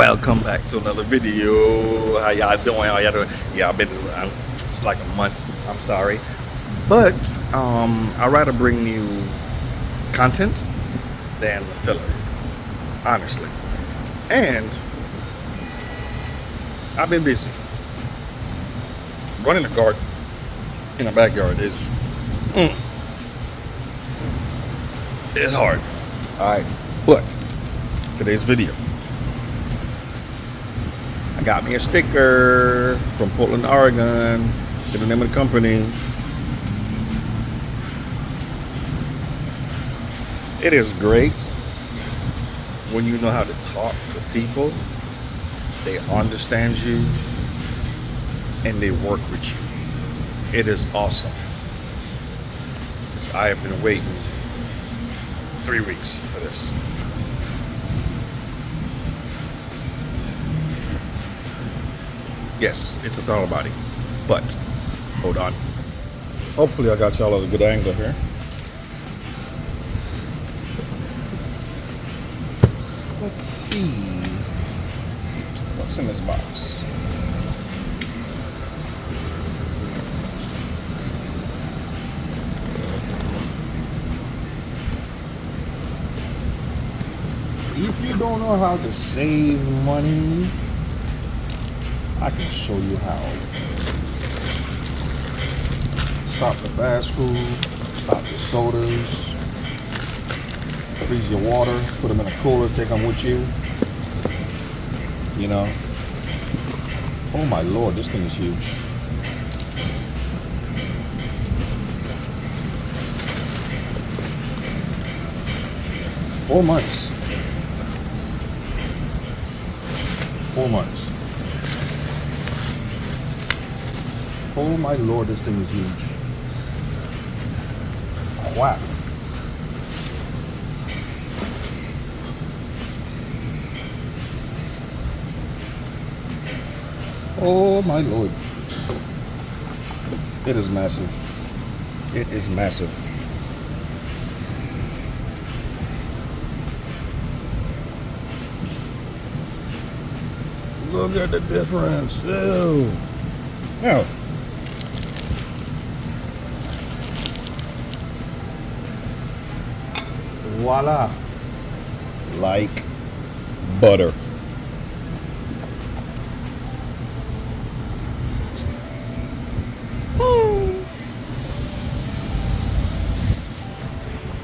Welcome back to another video. How y'all doing? How y'all doing? Yeah, I've been. It's like a month. I'm sorry, but I'd rather bring you content than filler, honestly. And I've been busy. Running a garden in a backyard is it's hard. All right, but today's video, I got me a sticker from Portland, Oregon. See the name of the company. It is great when you know how to talk to people. They understand you and they work with you. It is awesome. 'Cause I have been waiting 3 weeks for this. Yes, it's a throttle body, but hold on. Hopefully I got y'all at a good angle here. Let's see what's in this box. If you don't know how to save money, I can show you how. Stop the fast food, stop the sodas, freeze your water, put them in a cooler, take them with you. You know. Oh my Lord, this thing is huge. Four months. 4 months. Oh my Lord, this thing is huge. Wow. Oh my Lord. It is massive. It is massive. Look at the difference. Ew. Now, voila. Like butter.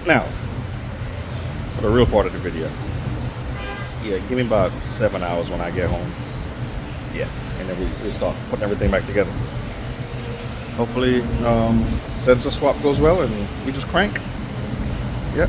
Now, for the real part of the video. Yeah, give me about 7 hours when I get home. Yeah, and then we start putting everything back together. Hopefully, sensor swap goes well and we just crank. Yep.